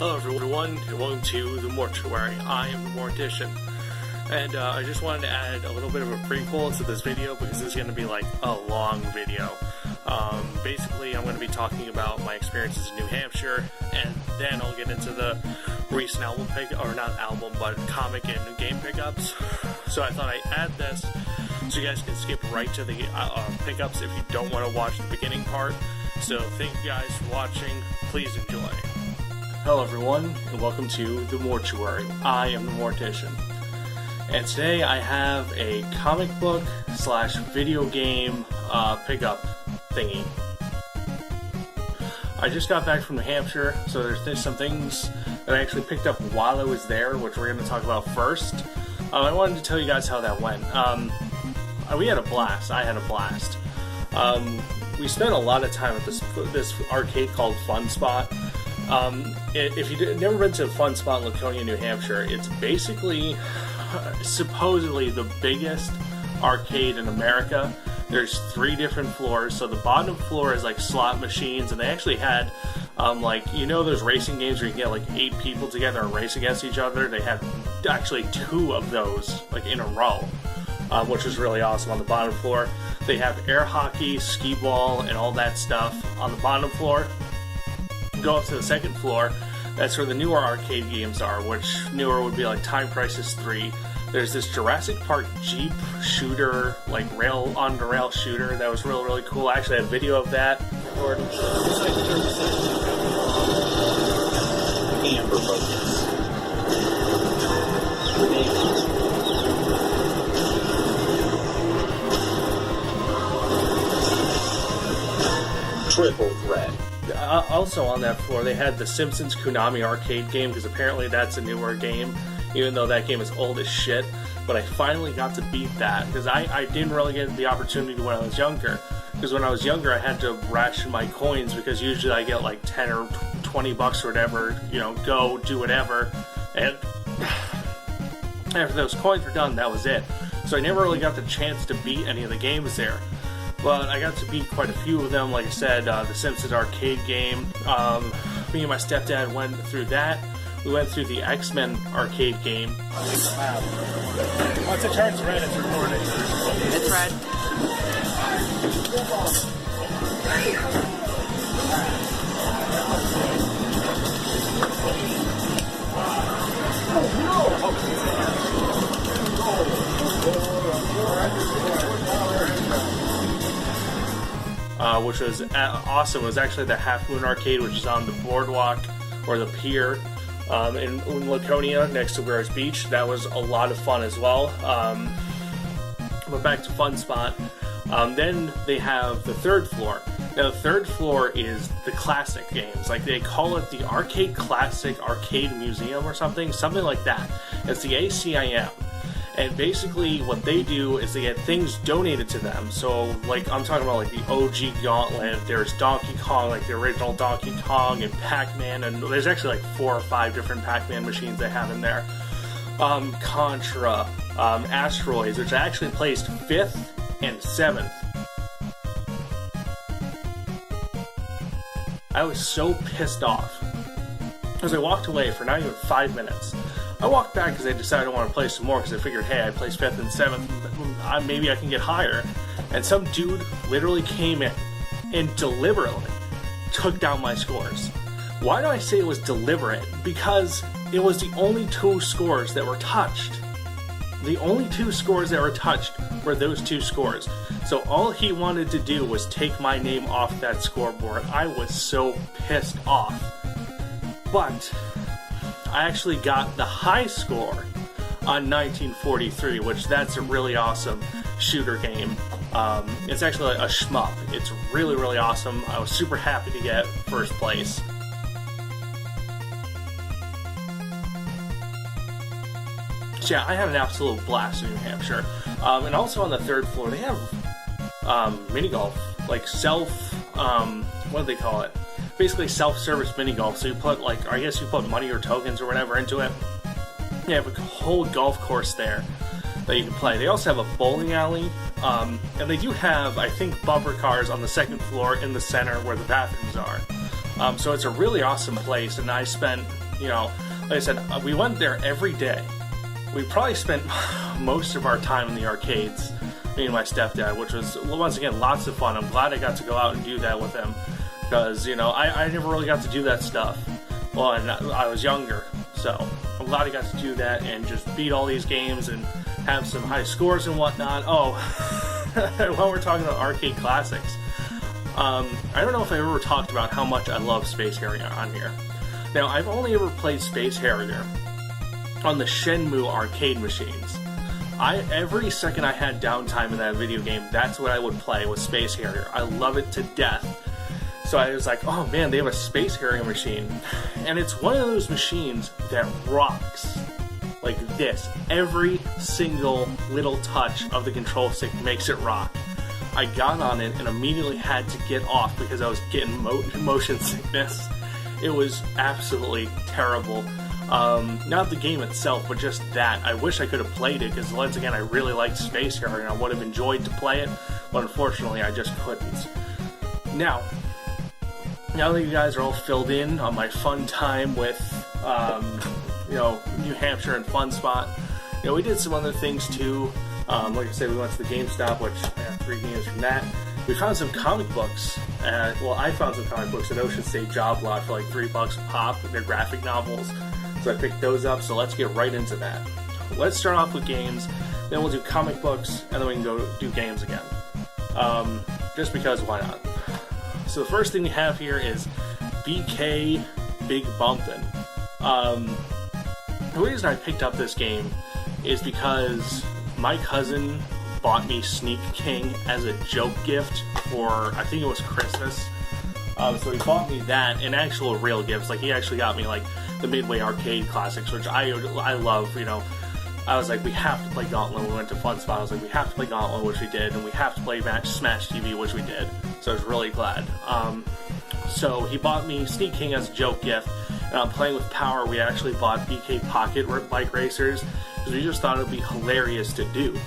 Hello everyone, and welcome to the Mortuary. I am the Mortician, and I just wanted to add a little bit of a prequel to this video because this is going to be like a long video. Basically, I'm going to be talking about my experiences in New Hampshire, and then I'll get into the recent album or not album, but comic and game pickups. So I thought I'd add this so you guys can skip right to the pickups if you don't want to watch the beginning part. So thank you guys for watching. Please enjoy. Hello everyone, and welcome to the Mortuary. I am the Mortician, and today I have a comic book / video game pickup thingy. I just got back from New Hampshire, so there's some things that I actually picked up while I was there, which we're going to talk about first. I wanted to tell you guys how that went. We had a blast. I had a blast. We spent a lot of time at this arcade called Fun Spot. If you've never been to Fun Spot in Laconia, New Hampshire, it's basically supposedly the biggest arcade in America. There's 3 different floors, so the bottom floor is like slot machines, and they actually had those racing games where you can get like 8 people together and race against each other. They had actually 2 of those like in a row, which was really awesome on the bottom floor. They have air hockey, skee ball, and all that stuff on the bottom floor. Go up to the second floor, that's where the newer arcade games are, which newer would be like Time Crisis 3. There's this Jurassic Park Jeep shooter, like rail-on-the-rail shooter that was really, really cool. I actually had a video of that. Triple threat. Also on that floor, they had the Simpsons Konami arcade game, because apparently that's a newer game, even though that game is old as shit. But I finally got to beat that, because I didn't really get the opportunity when I was younger. Because when I was younger, I had to ration my coins, because usually I get like 10 or 20 bucks or whatever, go do whatever. And after those coins were done, that was it. So I never really got the chance to beat any of the games there. But I got to beat quite a few of them. Like I said, the Simpsons arcade game. Me and my stepdad went through that. We went through the X-Men arcade game. Once it turns red, it's recording. It's red. Which was awesome. It was actually the Half Moon Arcade, which is on the boardwalk or the pier in Laconia next to Weir's Beach. That was a lot of fun as well. But back to Fun Spot. Then they have the third floor. Now the third floor is the classic games. Like they call it the Arcade Classic Arcade Museum or something like that. It's the ACIM. And basically what they do is they get things donated to them. So like I'm talking about like the OG Gauntlet, there's Donkey Kong, like the original Donkey Kong, and Pac-Man, and there's actually like 4 or 5 different Pac-Man machines they have in there. Contra, Asteroids, which I actually placed 5th and 7th. I was so pissed off because I walked away for not even 5 minutes. I walked back because I decided I want to play some more, because I figured, hey, I placed 5th and 7th, maybe I can get higher. And some dude literally came in and deliberately took down my scores. Why do I say it was deliberate? Because it was the only 2 scores that were touched. The only 2 scores that were touched were those 2 scores. So all he wanted to do was take my name off that scoreboard. I was so pissed off. But I actually got the high score on 1943, which that's a really awesome shooter game. It's actually a shmup. It's really, really awesome. I was super happy to get first place. So yeah, I had an absolute blast in New Hampshire. And also on the third floor, they have mini golf, like what do they call it? Basically self-service mini golf. So you put you put money or tokens or whatever into it. You have a whole golf course there that you can play. They also have a bowling alley, and they do have, I think, bumper cars on the second floor in the center where the bathrooms are. So it's a really awesome place, and I spent you know, like I said, we went there every day. We probably spent most of our time in the arcades, me and my stepdad, which was, once again, lots of fun. I'm glad I got to go out and do that with him, because, you know, I never really got to do that stuff. Well, and I was younger, so I'm glad I got to do that and just beat all these games and have some high scores and whatnot. Oh, while we're talking about arcade classics, I don't know if I ever talked about how much I love Space Harrier on here. Now, I've only ever played Space Harrier on the Shenmue arcade machines. Every second I had downtime in that video game, that's what I would play, with Space Harrier. I love it to death. So I was like, oh man, they have a Space Harrier machine. And it's one of those machines that rocks. Like this. Every single little touch of the control stick makes it rock. I got on it and immediately had to get off because I was getting motion sickness. It was absolutely terrible. Not the game itself, but just that. I wish I could have played it, because once again, I really liked Space Harrier and I would have enjoyed to play it, but unfortunately I just couldn't. Now that you guys are all filled in on my fun time with, you know, New Hampshire and Fun Spot, you know, we did some other things too. Like I said, we went to the GameStop, which I have 3 games from that. We found some comic books. Well, I found some comic books at Ocean State Job Lot for like $3 a pop. They're graphic novels, so I picked those up. So let's get right into that. Let's start off with games, then we'll do comic books, and then we can go do games again. Just because, why not? So the first thing we have here is BK Big Bumpin'. The reason I picked up this game is because my cousin bought me Sneak King as a joke gift for, I think it was Christmas. So he bought me that, and actual real gifts. Like, he actually got me like the Midway Arcade Classics, which I love, you know. I was like, we have to play Gauntlet. We went to Fun Spot. I was like, we have to play Gauntlet, which we did, and we have to play Smash TV, which we did. So I was really glad. So he bought me Sneak King as a joke gift, and I'm playing with Power. We actually bought BK Pocket Bike Racers because we just thought it would be hilarious to do.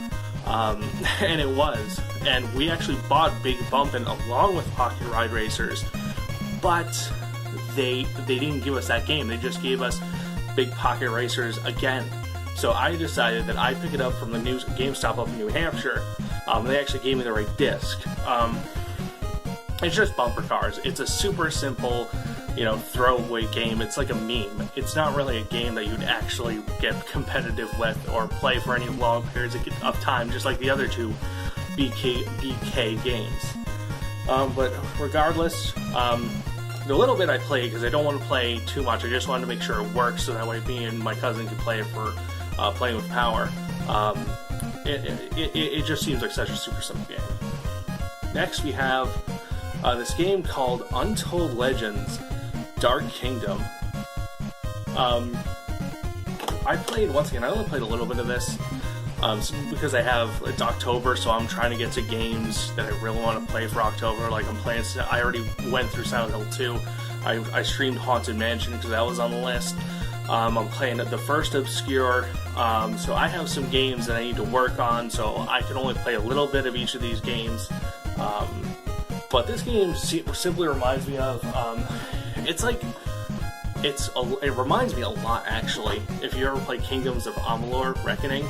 And it was. And we actually bought Big Bumpin' along with Pocket Ride Racers, but they didn't give us that game. They just gave us Big Pocket Racers again. So I decided that I'd pick it up from the new GameStop up in New Hampshire. They actually gave me the right disc. It's just bumper cars. It's a super simple, you know, throwaway game. It's like a meme. It's not really a game that you'd actually get competitive with or play for any long periods of time, just like the other 2 BK games. But regardless, the little bit I played, because I don't want to play too much, I just wanted to make sure it works so that way me and my cousin could play it for playing with Power. It just seems like such a super simple game. Next we have this game called Untold Legends Dark Kingdom. I played, once again, I only played a little bit of this because it's October, so I'm trying to get to games that I really want to play for October. Like, I already went through Silent Hill 2. I streamed Haunted Mansion because that was on the list. I'm playing the first Obscure, so I have some games that I need to work on, so I can only play a little bit of each of these games. But this game simply reminds me of, it reminds me a lot, actually. If you ever play Kingdom Amalur Reckoning,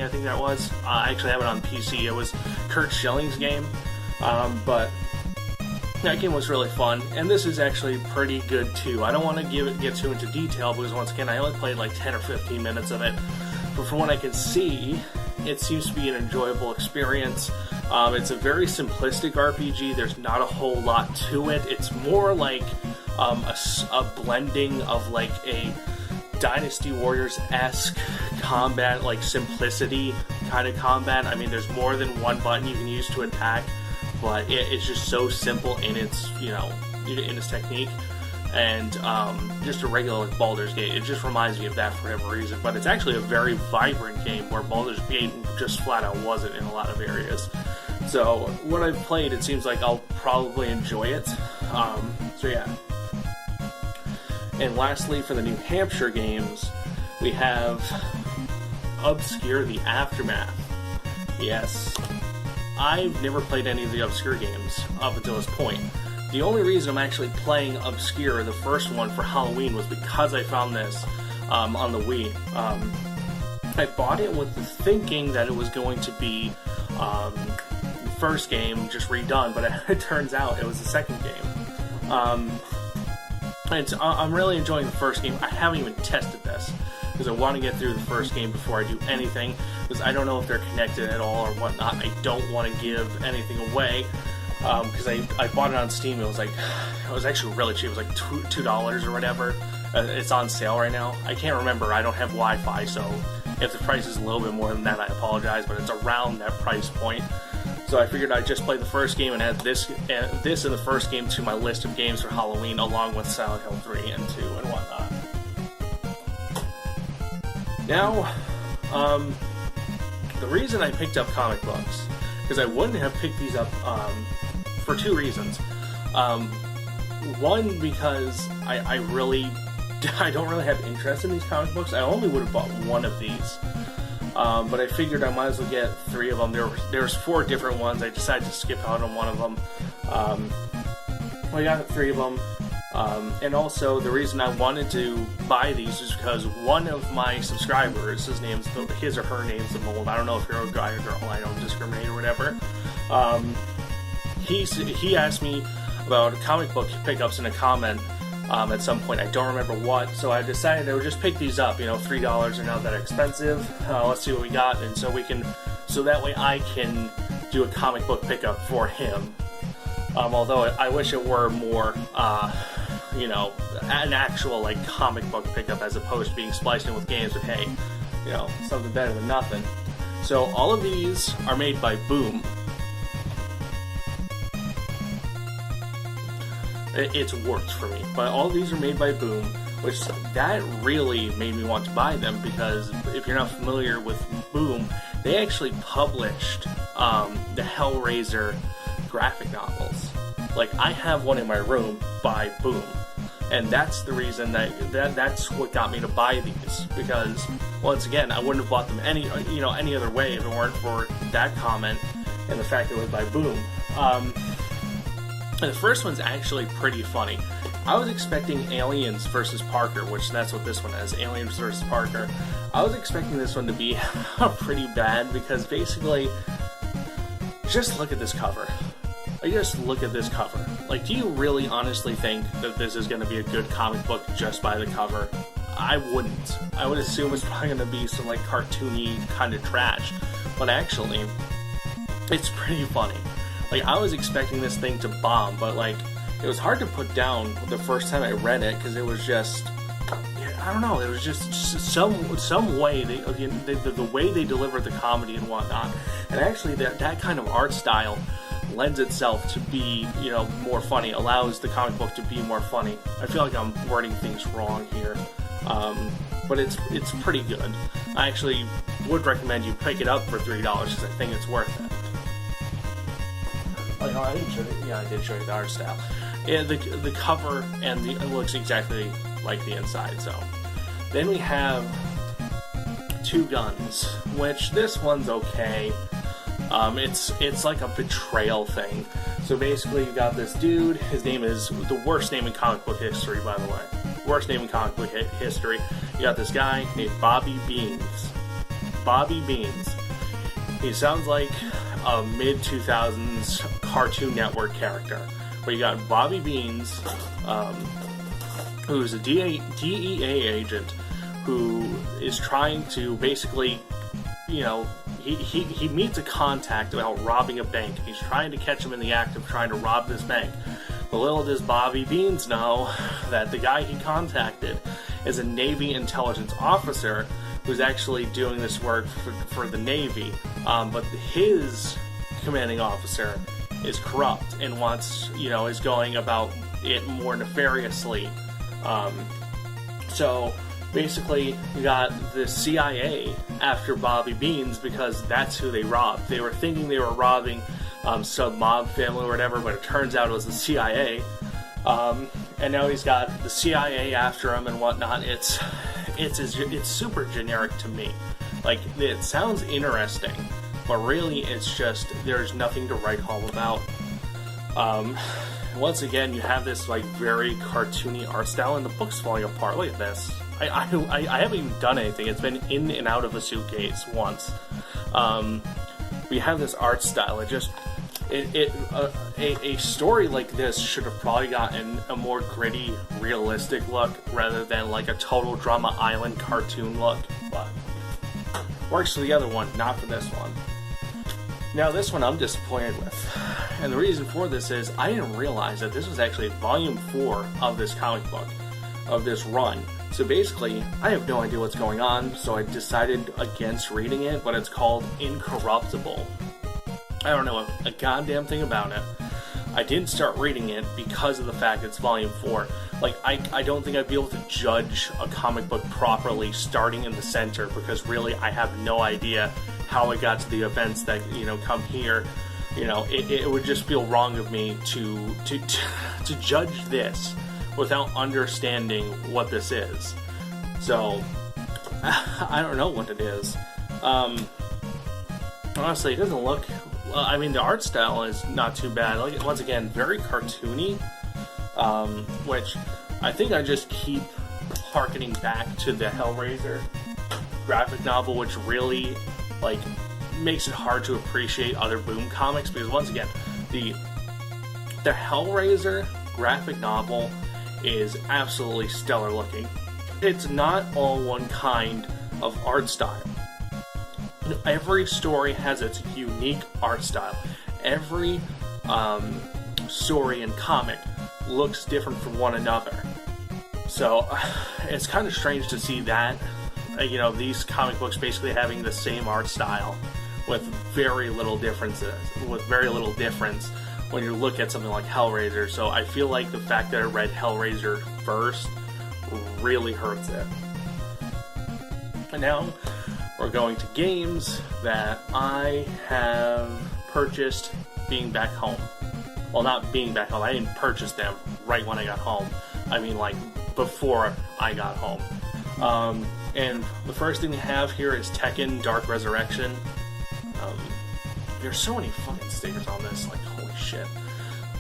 I think that was. I actually have it on PC. It was Kurt Schilling's game, but that game was really fun, and this is actually pretty good too. I don't want to get too into detail because, once again, I only played like 10 or 15 minutes of it, but from what I can see, it seems to be an enjoyable experience. It's a very simplistic RPG. There's not a whole lot to it. It's more like a blending of like a Dynasty Warriors-esque combat, like simplicity kind of combat. I mean, there's more than one button you can use to attack, but it's just so simple in its, in its technique. And just a regular like Baldur's Gate, it just reminds me of that for whatever reason. But it's actually a very vibrant game where Baldur's Gate just flat out wasn't in a lot of areas. So what I've played, it seems like I'll probably enjoy it. So yeah. And lastly, for the New Hampshire games, we have Obscure the Aftermath. Yes. I've never played any of the Obscure games up until this point. The only reason I'm actually playing Obscure, the first one for Halloween, was because I found this on the Wii. I bought it with the thinking that it was going to be first game just redone, but it turns out it was the second game. I'm really enjoying the first game. I haven't even tested this because I want to get through the first game before I do anything, because I don't know if they're connected at all or whatnot. I don't want to give anything away because I bought it on Steam. It was actually really cheap. It was like $2 or whatever. It's on sale right now. I can't remember. I don't have Wi-Fi, so if the price is a little bit more than that, I apologize, but it's around that price point. So I figured I'd just play the first game and add this and the first game to my list of games for Halloween, along with Silent Hill 3 and 2 and whatnot. Now, the reason I picked up comic books, because I wouldn't have picked these up for two reasons. One, because I don't really have interest in these comic books. I only would have bought one of these. But I figured I might as well get three of them. There's four different ones. I decided to skip out on one of them. I got three of them. And also, the reason I wanted to buy these is because one of my subscribers, his or her name's the Mold. I don't know if you're a guy or girl. I don't discriminate or whatever. He asked me about comic book pickups in a comment at some point. I don't remember what, so I decided I would just pick these up. $3 are not that expensive. Let's see what we got, and so that way I can do a comic book pickup for him. Although I wish it were more, an actual comic book pickup as opposed to being spliced in with games. But hey, something better than nothing. So all of these are made by Boom. It's worked for me, but all of these are made by Boom, which that really made me want to buy them, because if you're not familiar with Boom, they actually published the Hellraiser graphic novels. I have one in my room by Boom, and that's the reason that's what got me to buy these, because once again, I wouldn't have bought them any other way if it weren't for that comment and the fact that it was by Boom. The first one's actually pretty funny. I was expecting Aliens vs. Parker, which that's what this one is, Aliens vs. Parker. I was expecting this one to be pretty bad, because basically, just look at this cover. Just look at this cover. Do you really honestly think that this is going to be a good comic book just by the cover? I wouldn't. I would assume it's probably going to be some cartoony kind of trash. But actually, it's pretty funny. I was expecting this thing to bomb, but it was hard to put down the first time I read it, because it was just, I don't know, it was just some way the way they delivered the comedy and whatnot, and actually that kind of art style lends itself to be more funny, allows the comic book to be more funny. I feel like I'm wording things wrong here, but it's pretty good. I actually would recommend you pick it up for $3 because I think it's worth it. Oh, no, I didn't show you. Yeah, I did show you the art style. Yeah, the cover and it looks exactly like the inside. So then we have Two Guns, which this one's okay. It's like a betrayal thing. So basically, you got this dude. His name is the worst name in comic book history, by the way. Worst name in comic book history. You got this guy named Bobby Beans. Bobby Beans. He sounds like a mid-2000s Cartoon Network character. Where you got Bobby Beans, who's a DEA agent who is trying to basically, he meets a contact about robbing a bank. He's trying to catch him in the act of trying to rob this bank. But little does Bobby Beans know that the guy he contacted is a Navy intelligence officer who's actually doing this work for the Navy, but his commanding officer is corrupt and wants, is going about it more nefariously. So basically, you got the CIA after Bobby Beans because that's who they robbed. They were thinking they were robbing some mob family or whatever, but it turns out it was the CIA. And now he's got the CIA after him and whatnot. It's super generic to me. It sounds interesting, but really it's just there's nothing to write home about. once again, you have this like very cartoony art style, and the book's falling apart. Look at this. I haven't even done anything. It's been in and out of a suitcase once. We have this art style. A story like this should have probably gotten a more gritty, realistic look rather than like a total Drama Island cartoon look. But works for the other one, not for this one. Now this one I'm disappointed with. And the reason for this is I didn't realize that this was actually volume 4 of this comic book, of this run. So basically, I have no idea what's going on, so I decided against reading it, but it's called Incorruptible. I don't know a goddamn thing about it. I didn't start reading it because of the fact it's volume 4. Like, I don't think I'd be able to judge a comic book properly starting in the center, because really I have no idea how it got to the events that, you know, come here. You know, it would just feel wrong of me to judge this without understanding what this is. So, I don't know what it is. Honestly, it doesn't look... I mean, the art style is not too bad. Like, once again, very cartoony, which I think I just keep harkening back to the Hellraiser graphic novel, which really, like, makes it hard to appreciate other Boom comics, because once again, the Hellraiser graphic novel is absolutely stellar looking. It's not all one kind of art style. Every story has its unique art style. Every story and comic looks different from one another. So it's kind of strange to see that, you know, these comic books basically having the same art style with very little difference when you look at something like Hellraiser. So I feel like the fact that I read Hellraiser first really hurts it. And now we're going to games that I have purchased being back home. Well, not being back home. I didn't purchase them right when I got home. I mean, like, before I got home. And the first thing we have here is Tekken Dark Resurrection. There's so many fucking stickers on this, like, holy shit.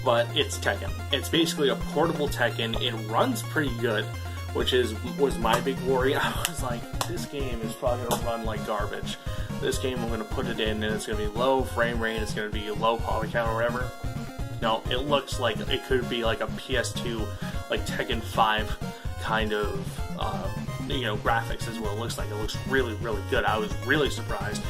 But it's Tekken. It's basically a portable Tekken. It runs pretty good, which was my big worry. I was like, this game is probably going to run like garbage. This game, I'm going to put it in, and it's going to be low frame rate, it's going to be low poly count or whatever. No, it looks like it could be like a PS2, like Tekken 5 kind of, you know, graphics is what it looks like. It looks really, really good. I was really surprised.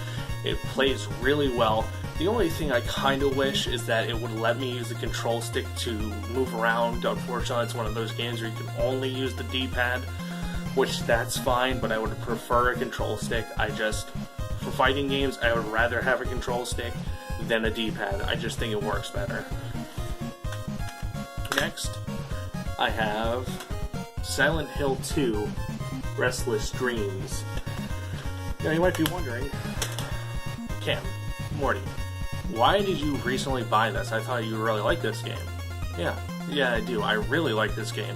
It plays really well. The only thing I kind of wish is that it would let me use the control stick to move around. Unfortunately, it's one of those games where you can only use the D-pad, which that's fine, but I would prefer a control stick. For fighting games, I would rather have a control stick than a D-pad. I just think it works better. Next, I have Silent Hill 2, Restless Dreams. Now, you might be wondering, Cam, Morty, why did you recently buy this? I thought you really liked this game. Yeah, I do. I really like this game.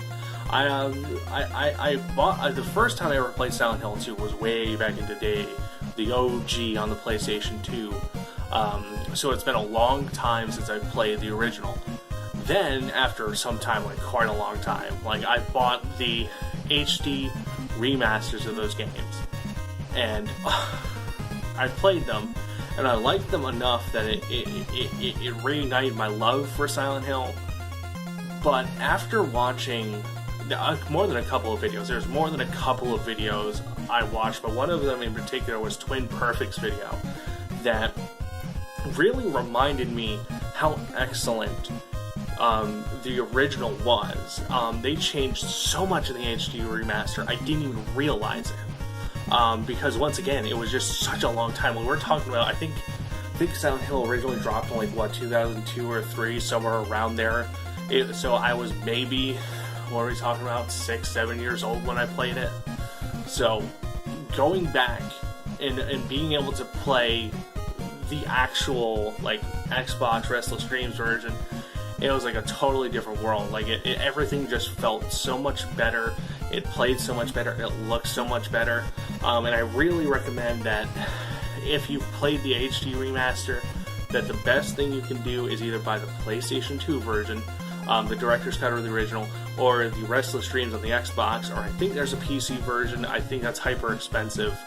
I bought the first time I ever played Silent Hill 2 was way back in the day, the OG on the PlayStation 2. So it's been a long time since I've played the original. Then, after some time, like quite a long time, like I bought the HD remasters of those games, and I played them. And I liked them enough that it reignited my love for Silent Hill. But after watching more than a couple of videos, there's more than a couple of videos I watched, but one of them in particular was Twin Perfect's video that really reminded me how excellent the original was. They changed so much in the HD remaster, I didn't even realize it. Because once again, it was just such a long time. When we're talking about, I think Silent Hill originally dropped in 2002 or 3, somewhere around there. So I was maybe, what are we talking about, 6, 7 years old when I played it. So going back and being able to play the actual Xbox Restless Dreams version, it was like a totally different world. Like everything just felt so much better. It played so much better. It looked so much better. And I really recommend that if you've played the HD remaster, that the best thing you can do is either buy the PlayStation 2 version, the director's cut or the original, or the Restless Dreams on the Xbox, or I think there's a PC version. I think that's hyper expensive.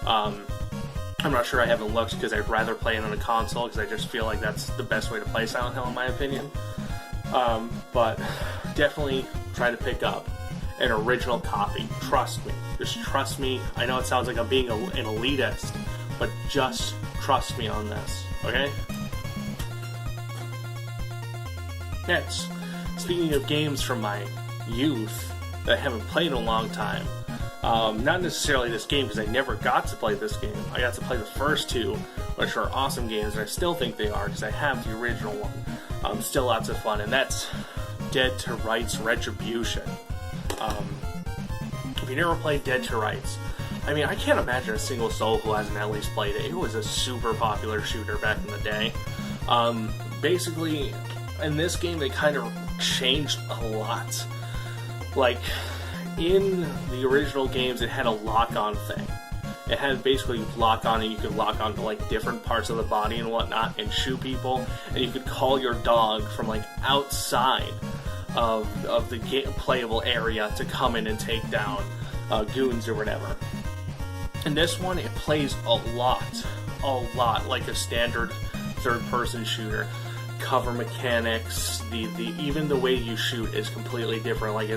I'm not sure, I haven't looked because I'd rather play it on a console because I just feel like that's the best way to play Silent Hill in my opinion. But definitely try to pick up an original copy. Trust me. Just trust me. I know it sounds like I'm being an elitist, but just trust me on this, okay? Next, speaking of games from my youth that I haven't played in a long time, not necessarily this game because I never got to play this game. I got to play the first two, which are awesome games, and I still think they are because I have the original one. Still lots of fun, and that's Dead to Rights Retribution. If you never played Dead to Rights, I mean, I can't imagine a single soul who hasn't at least played it. It was a super popular shooter back in the day. Basically, in this game, they kind of changed a lot. Like, in the original games, it had a lock-on thing. It had basically lock-on, and you could lock on to, like, different parts of the body and whatnot, and shoot people, and you could call your dog from, like, outside of the playable area to come in and take down goons or whatever. In this one, it plays a lot like a standard third-person shooter. Cover mechanics, even the way you shoot is completely different. Like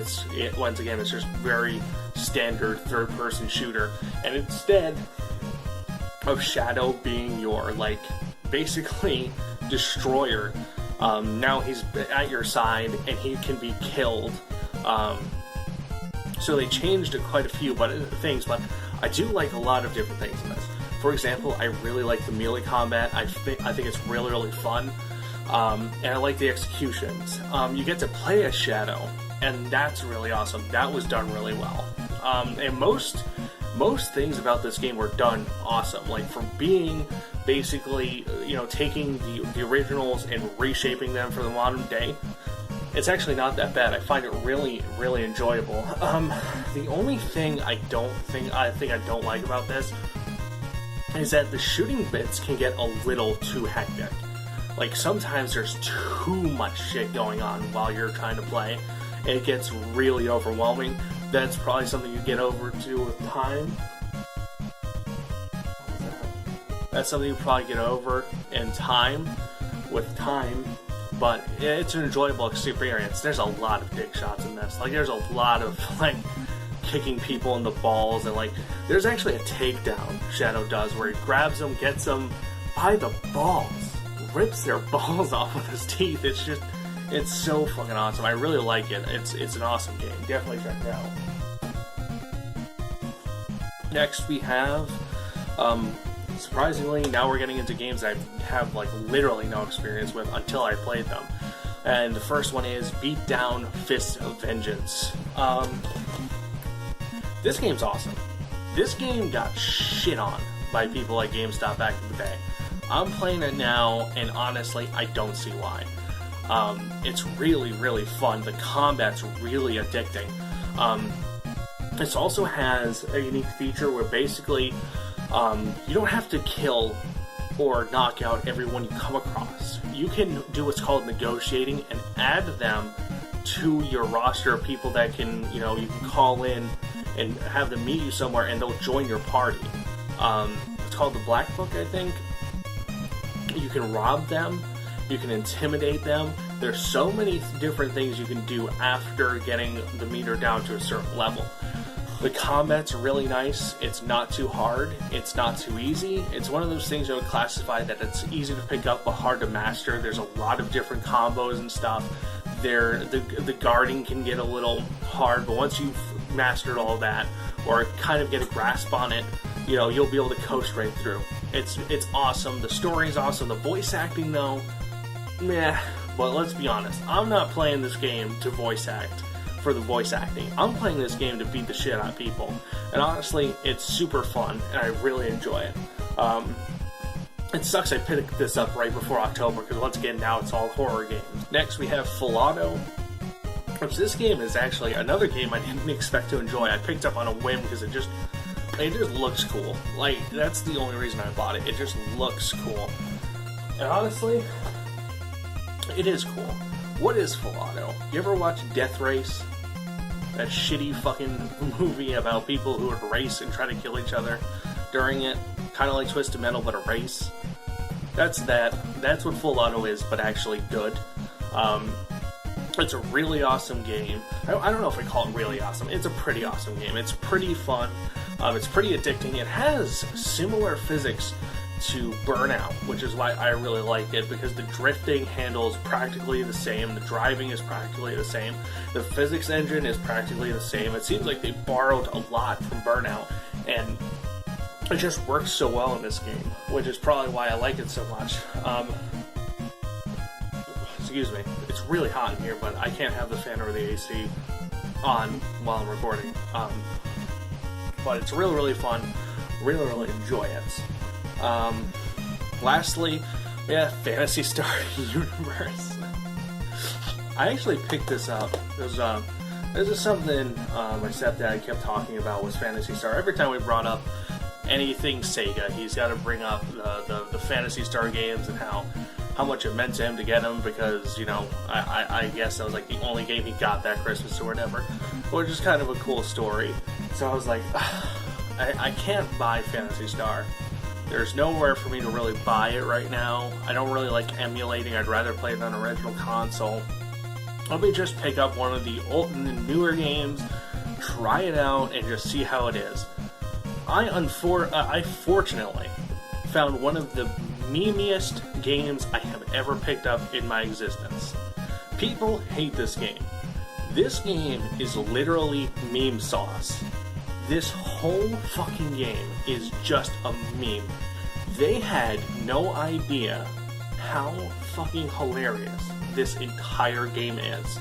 once again, it's just very standard third-person shooter. And instead of Shadow being your like basically destroyer, now he's at your side and he can be killed. So they changed quite a few things, but I do like a lot of different things in this. For example, I really like the melee combat. I think it's really fun. And I like the executions. You get to play as Shadow, and that's really awesome. That was done really well. And most things about this game were done awesome. Like from being basically, taking the originals and reshaping them for the modern day. It's actually not that bad. I find it really enjoyable. The only thing I don't like about this is that the shooting bits can get a little too hectic. Like, sometimes there's too much shit going on while you're trying to play. It gets really overwhelming. That's probably something you get over to with time. That's something you probably get over in time, but it's an enjoyable experience. There's a lot of dick shots in this. Like, there's a lot of, like, kicking people in the balls, and, like, there's actually a takedown Shadow does where he grabs them, gets them by the balls, rips their balls off with his teeth. It's so fucking awesome. I really like it. It's an awesome game. Definitely check it out. Next we have, surprisingly, now we're getting into games I have like literally no experience with until I played them. And the first one is Beat Down Fist of Vengeance. This game's awesome. This game got shit on by people at GameStop back in the day. I'm playing it now, and honestly, I don't see why. It's really fun. The combat's really addicting. This also has a unique feature where basically you don't have to kill or knock out everyone you come across. You can do what's called negotiating and add them to your roster of people that can, you can call in and have them meet you somewhere and they'll join your party. It's called the Black Book, I think. You can rob them, you can intimidate them. There's so many different things you can do after getting the meter down to a certain level. The combat's really nice. It's not too hard. It's not too easy. It's one of those things I would classify that it's easy to pick up but hard to master. There's a lot of different combos and stuff. The guarding can get a little hard, but once you've mastered all that or kind of get a grasp on it, you'll be able to coast right through. It's awesome. The story's awesome. The voice acting, though, meh. But let's be honest. I'm not playing this game to voice act for the voice acting. I'm playing this game to beat the shit out of people. And honestly, it's super fun, and I really enjoy it. It sucks I picked this up right before October, because once again, now it's all horror games. Next, we have Filato, which this game is actually another game I didn't expect to enjoy. I picked up on a whim because it just looks cool. Like, that's the only reason I bought it. It just looks cool. And honestly, it is cool. What is full auto? You ever watch Death Race? That shitty fucking movie about people who would race and try to kill each other during it. Kind of like Twisted Metal, but a race. That's that. That's what full auto is, but actually good. It's a really awesome game. I don't know if I call it really awesome. It's a pretty awesome game. It's pretty fun. It's pretty addicting. It has similar physics to Burnout, which is why I really like it, because the drifting handles practically the same, the driving is practically the same, the physics engine is practically the same. It seems like they borrowed a lot from Burnout, and it just works so well in this game, which is probably why I like it so much. Excuse me, it's really hot in here, but I can't have the fan or the AC on while I'm recording. But it's really, really fun. Really enjoy it. Lastly, Phantasy Star Universe. I actually picked this up. This is something my stepdad kept talking about, was Phantasy Star. Every time we brought up anything Sega, he's got to bring up the Phantasy Star games and how much it meant to him to get them, because, you know, I guess that was like the only game he got that Christmas or whatever, which is kind of a cool story. So I was like, I can't buy Phantasy Star. There's nowhere for me to really buy it right now. I don't really like emulating. I'd rather play it on an original console. Let me just pick up one of the old and newer games, try it out, and just see how it is. I fortunately found one of the memeiest games I have ever picked up in my existence. People hate this game. This game is literally meme sauce. This whole fucking game is just a meme. They had no idea how fucking hilarious this entire game is.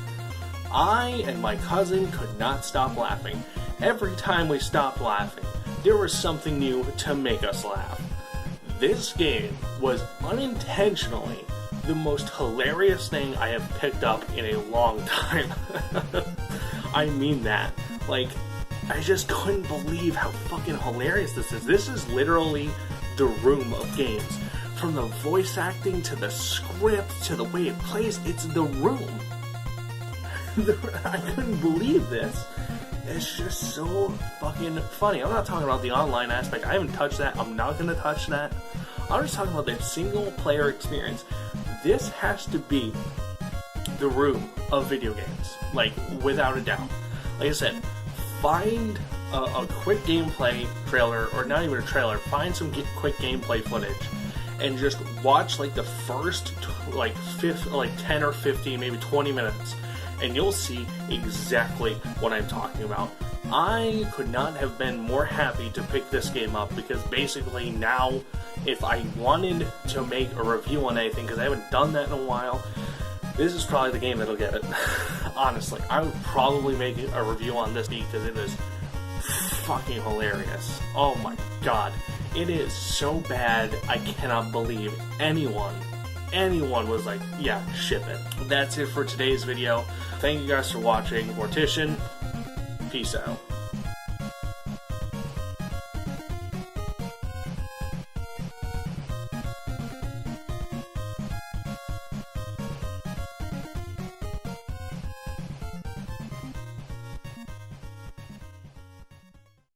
I and my cousin could not stop laughing. Every time we stopped laughing, there was something new to make us laugh. This game was unintentionally the most hilarious thing I have picked up in a long time. I mean that. Like, I just couldn't believe how fucking hilarious this is. This is literally the Room of games. From the voice acting to the script to the way it plays, it's the Room. I couldn't believe this. It's just so fucking funny. I'm not talking about the online aspect. I haven't touched that. I'm not going to touch that. I'm just talking about the single player experience. This has to be the Room of video games. Like, without a doubt. Like I said, find a quick gameplay trailer, or not even a trailer, find some quick gameplay footage, and just watch like the first 10 or 15, maybe 20 minutes, and you'll see exactly what I'm talking about. I could not have been more happy to pick this game up, because basically now, if I wanted to make a review on anything, because I haven't done that in a while, this is probably the game that'll get it. Honestly, I would probably make a review on this because it is fucking hilarious. Oh my god. It is so bad, I cannot believe anyone was like, yeah, ship it. That's it for today's video. Thank you guys for watching. Mortician, peace out.